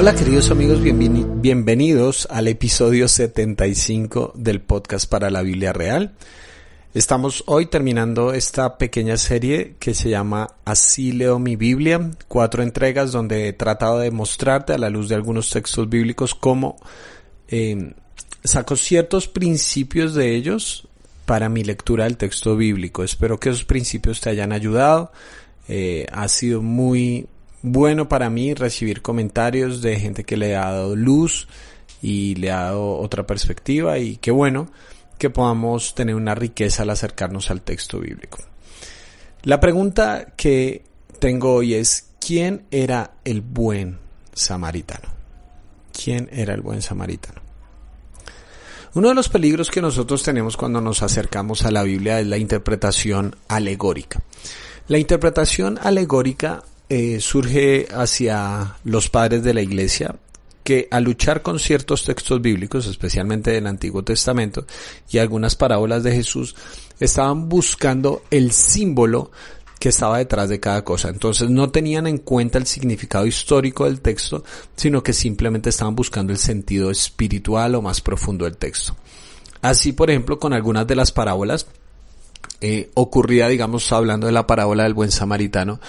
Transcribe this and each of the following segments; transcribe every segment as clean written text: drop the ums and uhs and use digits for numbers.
Hola queridos amigos, bienvenidos al episodio 75 del podcast para la Biblia Real. Estamos hoy terminando esta pequeña serie que se llama Así leo mi Biblia, 4 entregas donde he tratado de mostrarte a la luz de algunos textos bíblicos cómo saco ciertos principios de ellos para mi lectura del texto bíblico. Espero que esos principios te hayan ayudado. Ha sido muy bueno para mí recibir comentarios de gente que le ha dado luz y le ha dado otra perspectiva, y qué bueno que podamos tener una riqueza al acercarnos al texto bíblico. La pregunta que tengo hoy es: ¿quién era el buen samaritano? ¿Quién era el buen samaritano? Uno de los peligros que nosotros tenemos cuando nos acercamos a la Biblia es la interpretación alegórica. La interpretación alegórica surge hacia los padres de la iglesia, que al luchar con ciertos textos bíblicos, especialmente del Antiguo Testamento y algunas parábolas de Jesús, estaban buscando el símbolo que estaba detrás de cada cosa. Entonces no tenían en cuenta el significado histórico del texto, sino que simplemente estaban buscando el sentido espiritual o más profundo del texto. Así, por ejemplo, con algunas de las parábolas, ocurría, digamos, hablando de la parábola del buen samaritano,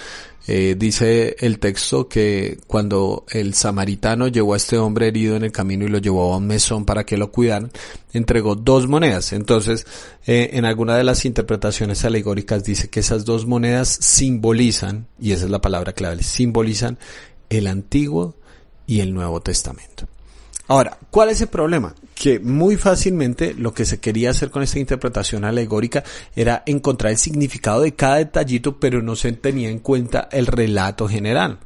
dice el texto que cuando el samaritano llevó a este hombre herido en el camino y lo llevó a un mesón para que lo cuidaran, entregó 2 monedas. Entonces, en alguna de las interpretaciones alegóricas dice que esas 2 monedas simbolizan, y esa es la palabra clave, simbolizan el Antiguo y el Nuevo Testamento. Ahora, ¿cuál es el problema? Que muy fácilmente lo que se quería hacer con esta interpretación alegórica era encontrar el significado de cada detallito, pero no se tenía en cuenta el relato general.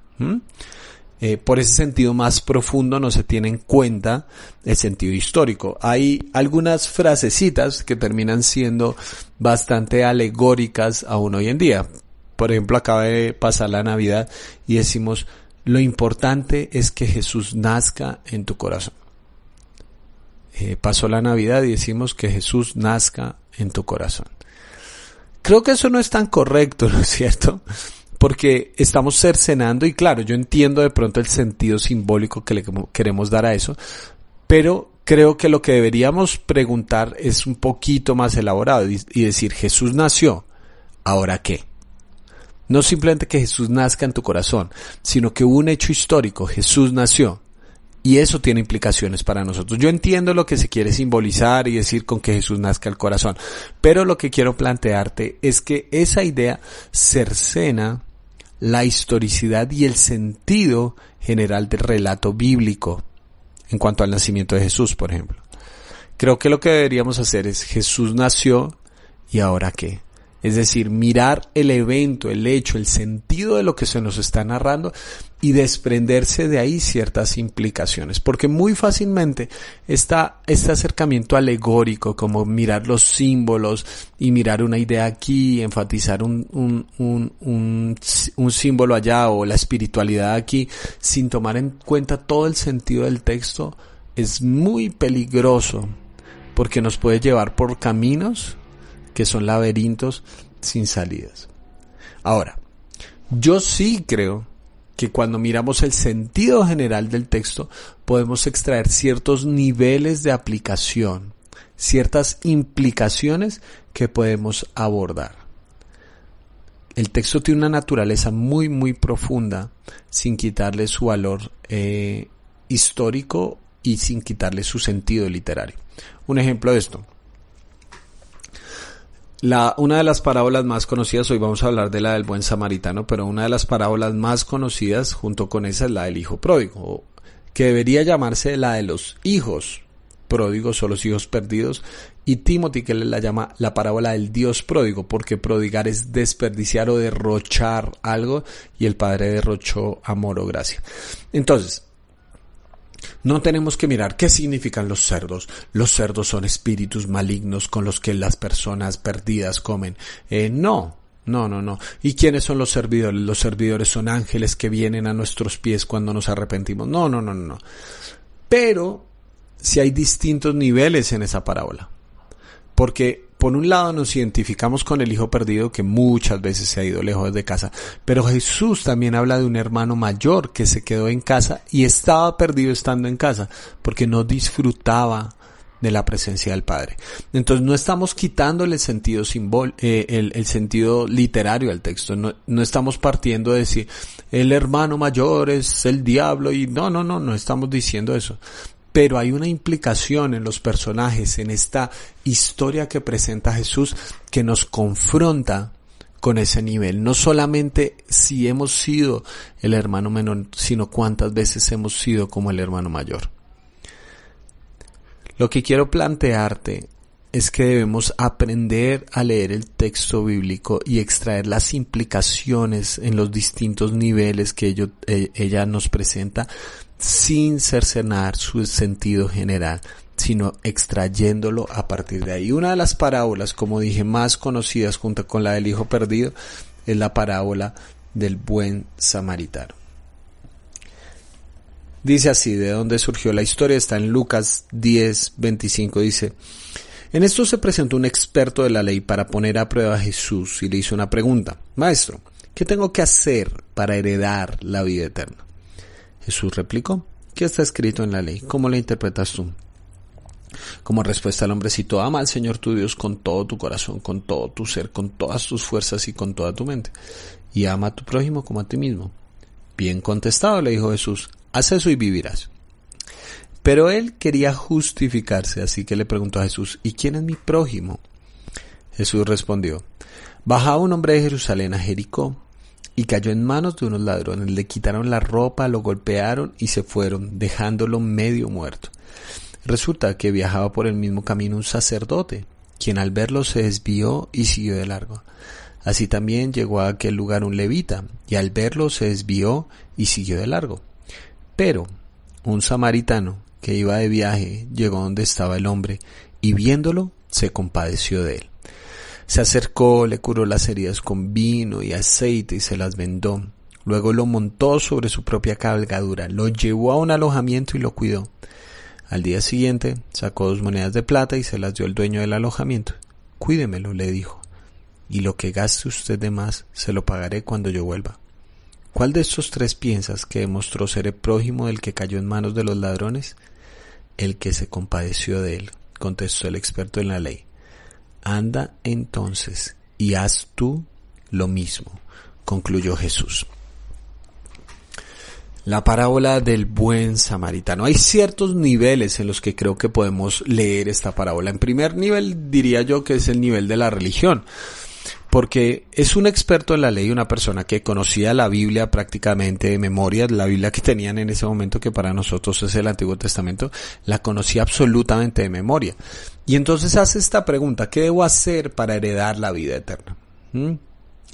Por ese sentido más profundo no se tiene en cuenta el sentido histórico. Hay algunas frasecitas que terminan siendo bastante alegóricas aún hoy en día. Por ejemplo, acaba de pasar la Navidad y decimos: lo importante es que Jesús nazca en tu corazón. Pasó la Navidad y decimos que Jesús nazca en tu corazón. Creo que eso no es tan correcto, ¿no es cierto? Porque estamos cercenando, y claro, yo entiendo de pronto el sentido simbólico que le queremos dar a eso, pero creo que lo que deberíamos preguntar es un poquito más elaborado y decir: Jesús nació, ¿ahora qué? No simplemente que Jesús nazca en tu corazón, sino que hubo un hecho histórico, Jesús nació, y eso tiene implicaciones para nosotros. Yo entiendo lo que se quiere simbolizar y decir con que Jesús nazca el corazón, pero lo que quiero plantearte es que esa idea cercena la historicidad y el sentido general del relato bíblico en cuanto al nacimiento de Jesús, por ejemplo. Creo que lo que deberíamos hacer es: Jesús nació, ¿y ahora qué? Es decir, mirar el evento, el hecho, el sentido de lo que se nos está narrando y desprenderse de ahí ciertas implicaciones. Porque muy fácilmente este acercamiento alegórico, como mirar los símbolos y mirar una idea aquí, enfatizar un símbolo allá o la espiritualidad aquí, sin tomar en cuenta todo el sentido del texto, es muy peligroso porque nos puede llevar por caminos que son laberintos sin salidas. Ahora, yo sí creo que cuando miramos el sentido general del texto podemos extraer ciertos niveles de aplicación, ciertas implicaciones que podemos abordar. El texto tiene una naturaleza muy, muy profunda, sin quitarle su valor histórico y sin quitarle su sentido literario. Un ejemplo de esto: una de las parábolas más conocidas, hoy vamos a hablar de la del buen samaritano, pero una de las parábolas más conocidas junto con esa es la del hijo pródigo, que debería llamarse la de los hijos pródigos o los hijos perdidos, y Timothy que la llama la parábola del Dios pródigo, porque prodigar es desperdiciar o derrochar algo, y el Padre derrochó amor o gracia. Entonces, no tenemos que mirar qué significan los cerdos. Los cerdos son espíritus malignos con los que las personas perdidas comen. No. ¿Y quiénes son los servidores? Los servidores son ángeles que vienen a nuestros pies cuando nos arrepentimos. No. Pero si hay distintos niveles en esa parábola. Porque por un lado nos identificamos con el hijo perdido que muchas veces se ha ido lejos de casa, pero Jesús también habla de un hermano mayor que se quedó en casa y estaba perdido estando en casa porque no disfrutaba de la presencia del Padre. Entonces no estamos quitándole el sentido el sentido literario al texto, no estamos partiendo de decir el hermano mayor es el diablo y no estamos diciendo eso. Pero hay una implicación en los personajes, en esta historia que presenta Jesús, que nos confronta con ese nivel. No solamente si hemos sido el hermano menor, sino cuántas veces hemos sido como el hermano mayor. Lo que quiero plantearte es que debemos aprender a leer el texto bíblico y extraer las implicaciones en los distintos niveles que ella nos presenta, sin cercenar su sentido general, sino extrayéndolo a partir de ahí. Una de las parábolas, como dije, más conocidas junto con la del hijo perdido, es la parábola del buen samaritano. Dice así, de dónde surgió la historia, está en Lucas 10:25, dice: en esto se presentó un experto de la ley para poner a prueba a Jesús y le hizo una pregunta: Maestro, ¿qué tengo que hacer para heredar la vida eterna? Jesús replicó: ¿qué está escrito en la ley? ¿Cómo la interpretas tú? Como respuesta al hombrecito: ama al Señor tu Dios con todo tu corazón, con todo tu ser, con todas tus fuerzas y con toda tu mente. Y ama a tu prójimo como a ti mismo. Bien contestado, le dijo Jesús, haz eso y vivirás. Pero él quería justificarse, así que le preguntó a Jesús: ¿y quién es mi prójimo? Jesús respondió: bajaba un hombre de Jerusalén a Jericó y cayó en manos de unos ladrones, le quitaron la ropa, lo golpearon y se fueron, dejándolo medio muerto. Resulta que viajaba por el mismo camino un sacerdote, quien al verlo se desvió y siguió de largo. Así también llegó a aquel lugar un levita, y al verlo se desvió y siguió de largo. Pero un samaritano que iba de viaje llegó donde estaba el hombre, y viéndolo se compadeció de él. Se acercó, le curó las heridas con vino y aceite y se las vendó. Luego lo montó sobre su propia cabalgadura, lo llevó a un alojamiento y lo cuidó. Al día siguiente sacó 2 monedas de plata y se las dio al dueño del alojamiento. Cuídemelo, le dijo, y lo que gaste usted de más se lo pagaré cuando yo vuelva. ¿Cuál de estos 3 piensas que demostró ser el prójimo del que cayó en manos de los ladrones? El que se compadeció de él, contestó el experto en la ley. Anda entonces y haz tú lo mismo, concluyó Jesús. La parábola del buen samaritano. Hay ciertos niveles en los que creo que podemos leer esta parábola. En primer nivel diría yo que es el nivel de la religión, porque es un experto en la ley, una persona que conocía la Biblia prácticamente de memoria, la Biblia que tenían en ese momento, que para nosotros es el Antiguo Testamento, la conocía absolutamente de memoria. Y entonces hace esta pregunta: ¿qué debo hacer para heredar la vida eterna?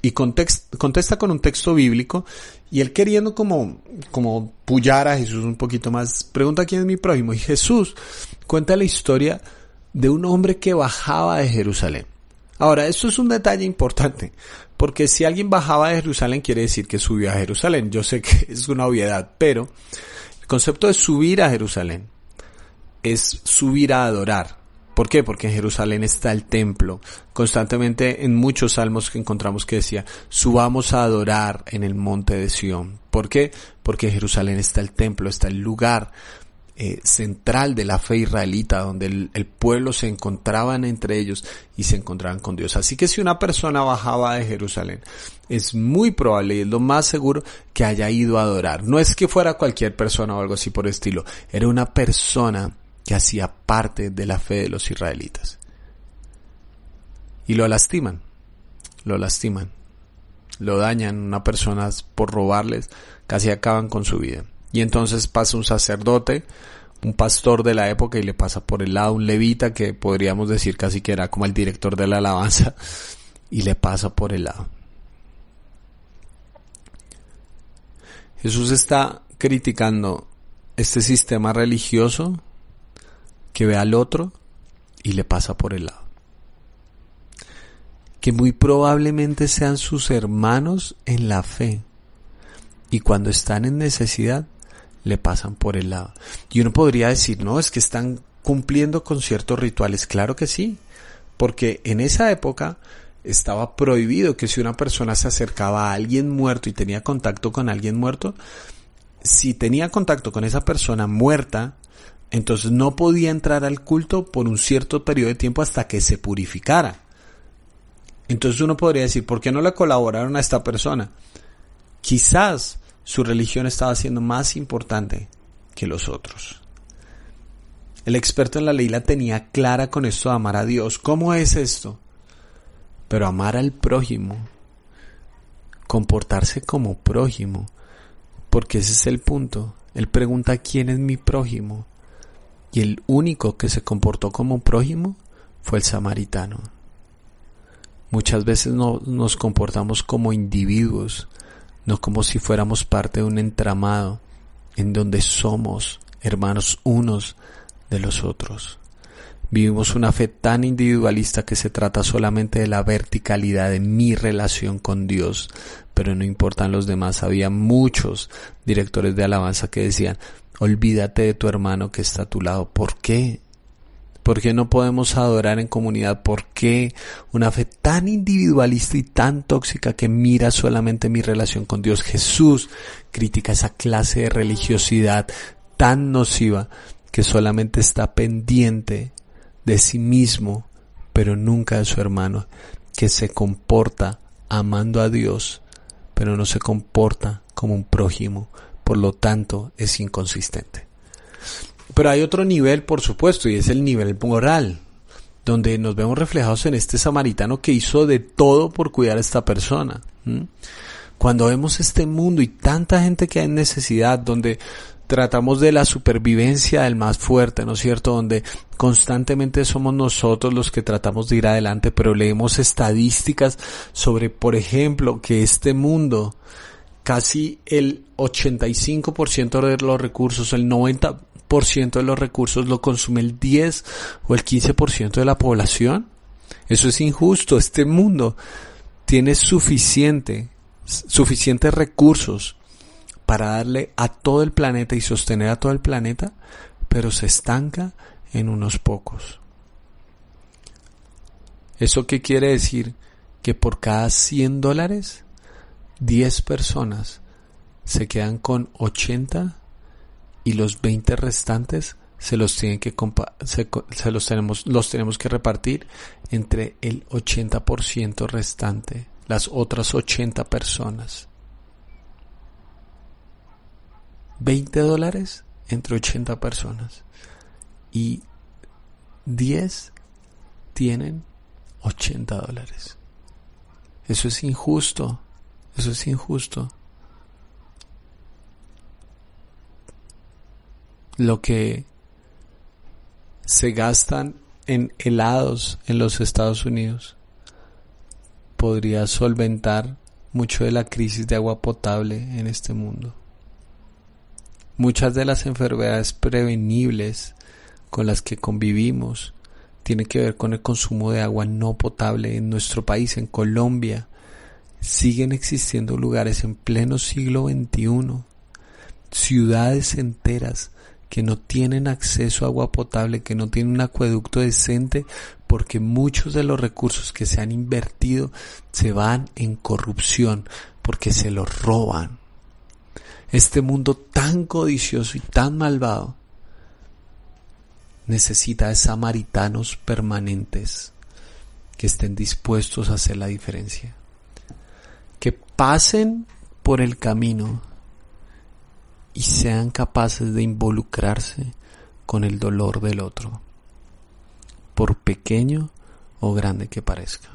Y contesta con un texto bíblico, y él queriendo como pullar a Jesús un poquito más, pregunta: ¿quién es mi prójimo? Y Jesús cuenta la historia de un hombre que bajaba de Jerusalén. Ahora, esto es un detalle importante, porque si alguien bajaba de Jerusalén quiere decir que subió a Jerusalén. Yo sé que es una obviedad, pero el concepto de subir a Jerusalén es subir a adorar. ¿Por qué? Porque en Jerusalén está el templo. Constantemente en muchos salmos que encontramos que decía: subamos a adorar en el monte de Sión. ¿Por qué? Porque en Jerusalén está el templo, está el lugar central de la fe israelita, donde el pueblo se encontraban entre ellos y se encontraban con Dios. Así que si una persona bajaba de Jerusalén, es muy probable y es lo más seguro que haya ido a adorar. No es que fuera cualquier persona o algo así por el estilo, era una persona que hacía parte de la fe de los israelitas. Y lo lastiman, lo dañan. Una persona, por robarles, casi acaban con su vida. Y entonces pasa un sacerdote, un pastor de la época, y le pasa por el lado un levita, que podríamos decir casi que era como el director de la alabanza, y le pasa por el lado. Jesús está criticando este sistema religioso que ve al otro y le pasa por el lado, que muy probablemente sean sus hermanos en la fe, y cuando están en necesidad le pasan por el lado. Y uno podría decir: no, es que están cumpliendo con ciertos rituales. Claro que sí, porque en esa época estaba prohibido que si una persona se acercaba a alguien muerto y tenía contacto con alguien muerto, si tenía contacto con esa persona muerta, entonces no podía entrar al culto por un cierto periodo de tiempo hasta que se purificara. Entonces uno podría decir, ¿por qué no le colaboraron a esta persona? Quizás su religión estaba siendo más importante que los otros. El experto en la ley la tenía clara con esto de amar a Dios. ¿Cómo es esto? Pero amar al prójimo, comportarse como prójimo, porque ese es el punto. Él pregunta ¿quién es mi prójimo? Y el único que se comportó como prójimo fue el samaritano. Muchas veces no nos comportamos como individuos, no como si fuéramos parte de un entramado en donde somos hermanos unos de los otros. Vivimos una fe tan individualista que se trata solamente de la verticalidad de mi relación con Dios, pero no importan los demás. Había muchos directores de alabanza que decían, olvídate de tu hermano que está a tu lado. ¿Por qué? ¿Por qué no podemos adorar en comunidad? ¿Por qué una fe tan individualista y tan tóxica que mira solamente mi relación con Dios? Jesús critica esa clase de religiosidad tan nociva que solamente está pendiente de sí mismo, pero nunca de su hermano, que se comporta amando a Dios, pero no se comporta como un prójimo, por lo tanto es inconsistente. Pero hay otro nivel, por supuesto, y es el nivel moral, donde nos vemos reflejados en este samaritano que hizo de todo por cuidar a esta persona. Cuando vemos este mundo y tanta gente que hay en necesidad, donde tratamos de la supervivencia del más fuerte, ¿no es cierto? Donde constantemente somos nosotros los que tratamos de ir adelante, pero leemos estadísticas sobre, por ejemplo, que este mundo, casi el 85% de los recursos, el 90% de los recursos lo consume el 10 o el 15% de la población. Eso es injusto. Este mundo tiene suficientes recursos para darle a todo el planeta y sostener a todo el planeta, pero se estanca en unos pocos. ¿Eso qué quiere decir? Que por cada $100, 10 personas se quedan con 80 y los 20 restantes los tenemos que repartir entre el 80% restante, las otras 80 personas. $20 entre 80 personas y 10 tienen $80. Eso es injusto. Eso es injusto. Lo que se gastan en helados en los Estados Unidos podría solventar mucho de la crisis de agua potable en este mundo. Muchas de las enfermedades prevenibles con las que convivimos tienen que ver con el consumo de agua no potable en nuestro país, en Colombia. Siguen existiendo lugares en pleno siglo XXI, ciudades enteras que no tienen acceso a agua potable, que no tienen un acueducto decente, porque muchos de los recursos que se han invertido se van en corrupción, porque se los roban. Este mundo tan codicioso y tan malvado necesita de samaritanos permanentes que estén dispuestos a hacer la diferencia, que pasen por el camino y sean capaces de involucrarse con el dolor del otro, por pequeño o grande que parezca,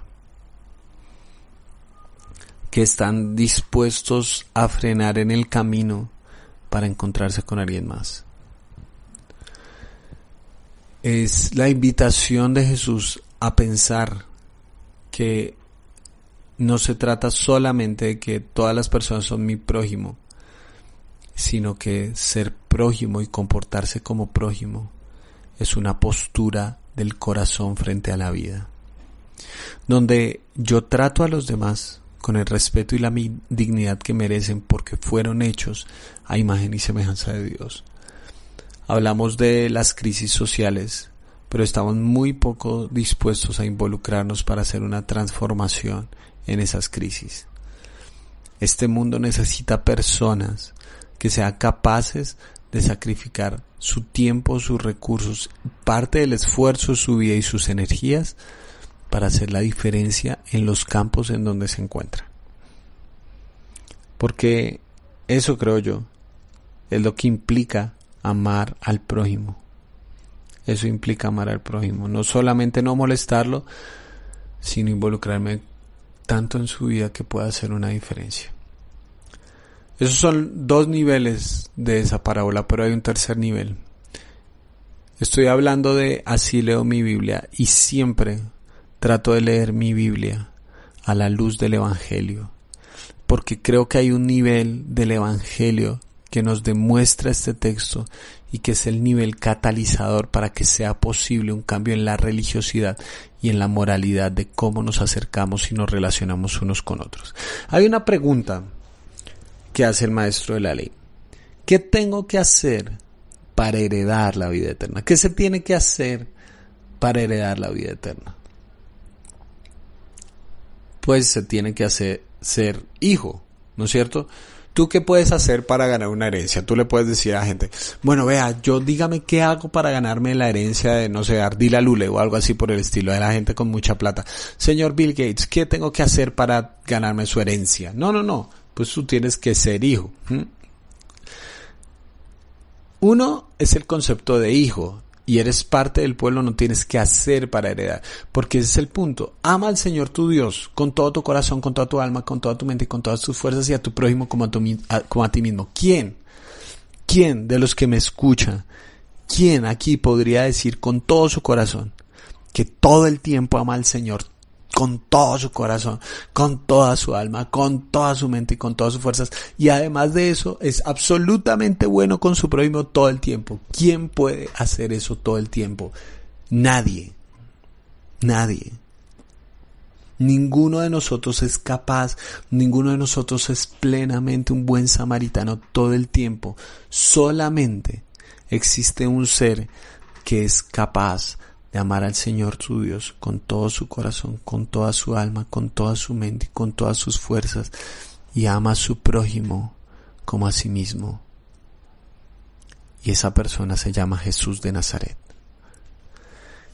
que están dispuestos a frenar en el camino para encontrarse con alguien más. Es la invitación de Jesús a pensar que no se trata solamente de que todas las personas son mi prójimo, sino que ser prójimo y comportarse como prójimo es una postura del corazón frente a la vida, donde yo trato a los demás con el respeto y la dignidad que merecen porque fueron hechos a imagen y semejanza de Dios. Hablamos de las crisis sociales, pero estamos muy poco dispuestos a involucrarnos para hacer una transformación en esas crisis. Este mundo necesita personas que sean capaces de sacrificar su tiempo, sus recursos, parte del esfuerzo de su vida y sus energías para hacer la diferencia en los campos en donde se encuentran. Porque eso, creo yo, es lo que implica amar al prójimo. Eso implica amar al prójimo. No solamente no molestarlo, sino involucrarme tanto en su vida que pueda hacer una diferencia. Esos son 2 niveles de esa parábola, pero hay un tercer nivel. Estoy hablando de así leo mi Biblia y siempre trato de leer mi Biblia a la luz del Evangelio, porque creo que hay un nivel del Evangelio que nos demuestra este texto y que es el nivel catalizador para que sea posible un cambio en la religiosidad y en la moralidad de cómo nos acercamos y nos relacionamos unos con otros. Hay una pregunta que hace el maestro de la ley. ¿Qué tengo que hacer para heredar la vida eterna? ¿Qué se tiene que hacer para heredar la vida eterna? Pues se tiene que ser hijo, ¿no es cierto? ¿Tú qué puedes hacer para ganar una herencia? Tú le puedes decir a la gente, bueno, vea, dígame qué hago para ganarme la herencia de, no sé, Ardila Lule o algo así por el estilo, de la gente con mucha plata. Señor Bill Gates, ¿qué tengo que hacer para ganarme su herencia? No. Pues tú tienes que ser hijo. Uno es el concepto de hijo, y eres parte del pueblo, no tienes que hacer para heredar, porque ese es el punto. Ama al Señor tu Dios con todo tu corazón, con toda tu alma, con toda tu mente y con todas tus fuerzas, y a tu prójimo como a ti mismo. ¿Quién de los que me escucha, quién aquí podría decir con todo su corazón que todo el tiempo ama al Señor con todo su corazón, con toda su alma, con toda su mente y con todas sus fuerzas, y además de eso es absolutamente bueno con su prójimo todo el tiempo? ¿Quién puede hacer eso todo el tiempo? Nadie. Ninguno de nosotros es capaz, ninguno de nosotros es plenamente un buen samaritano todo el tiempo. Solamente existe un ser que es capaz de amar al Señor su Dios con todo su corazón, con toda su alma, con toda su mente y con todas sus fuerzas, y ama a su prójimo como a sí mismo. Y esa persona se llama Jesús de Nazaret.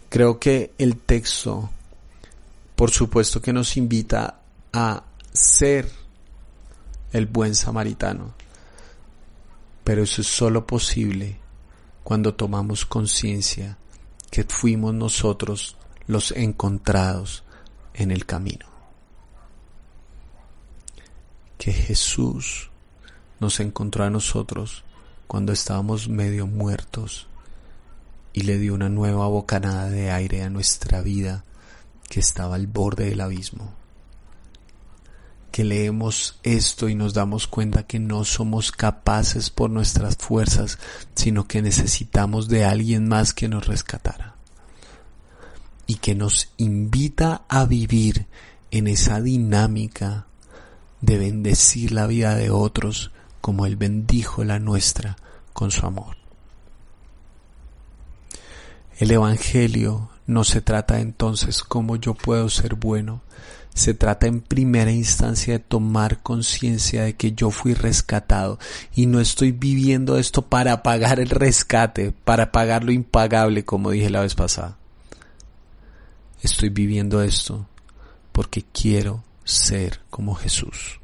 Creo que el texto, por supuesto, que nos invita a ser el buen samaritano, pero eso es solo posible cuando tomamos conciencia que fuimos nosotros los encontrados en el camino. Que Jesús nos encontró a nosotros cuando estábamos medio muertos y le dio una nueva bocanada de aire a nuestra vida que estaba al borde del abismo. Que leemos esto y nos damos cuenta que no somos capaces por nuestras fuerzas, sino que necesitamos de alguien más que nos rescatara. Y que nos invita a vivir en esa dinámica de bendecir la vida de otros como Él bendijo la nuestra con su amor. El Evangelio no se trata entonces cómo yo puedo ser bueno. Se trata en primera instancia de tomar conciencia de que yo fui rescatado y no estoy viviendo esto para pagar el rescate, para pagar lo impagable, como dije la vez pasada. Estoy viviendo esto porque quiero ser como Jesús.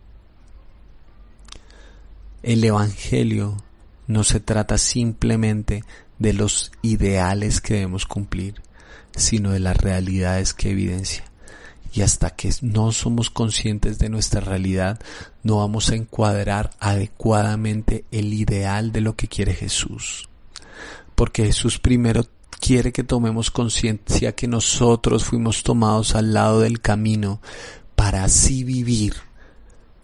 El Evangelio no se trata simplemente de los ideales que debemos cumplir, sino de las realidades que evidencia. Y hasta que no somos conscientes de nuestra realidad, no vamos a encuadrar adecuadamente el ideal de lo que quiere Jesús. Porque Jesús primero quiere que tomemos conciencia que nosotros fuimos tomados al lado del camino para así vivir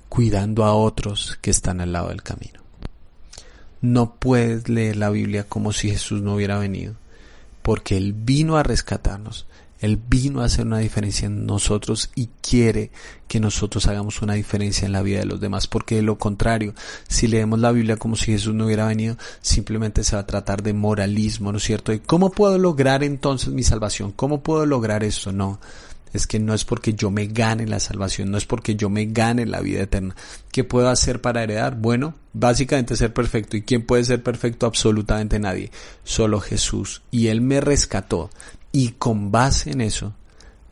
cuidando a otros que están al lado del camino. No puedes leer la Biblia como si Jesús no hubiera venido, porque Él vino a rescatarnos. Él vino a hacer una diferencia en nosotros y quiere que nosotros hagamos una diferencia en la vida de los demás, porque de lo contrario, si leemos la Biblia como si Jesús no hubiera venido, simplemente se va a tratar de moralismo, ¿no es cierto? ¿Y cómo puedo lograr entonces mi salvación? ¿Cómo puedo lograr esto? No. Es que no es porque yo me gane la salvación, no es porque yo me gane la vida eterna. ¿Qué puedo hacer para heredar? Bueno, básicamente ser perfecto. ¿Y quién puede ser perfecto? Absolutamente nadie. Solo Jesús. Y Él me rescató. Y con base en eso,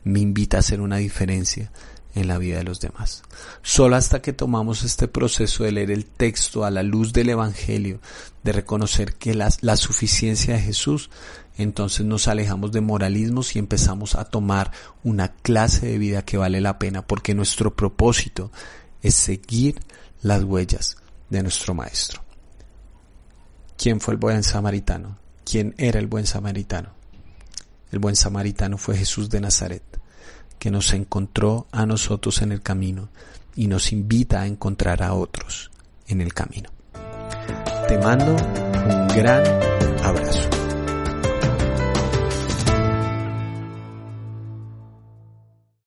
me invita a hacer una diferencia en la vida de los demás. Solo hasta que tomamos este proceso de leer el texto a la luz del Evangelio, de reconocer que la suficiencia de Jesús, entonces nos alejamos de moralismos y empezamos a tomar una clase de vida que vale la pena, porque nuestro propósito es seguir las huellas de nuestro Maestro. ¿Quién fue el buen samaritano? ¿Quién era el buen samaritano? El buen samaritano fue Jesús de Nazaret, que nos encontró a nosotros en el camino y nos invita a encontrar a otros en el camino. Te mando un gran abrazo.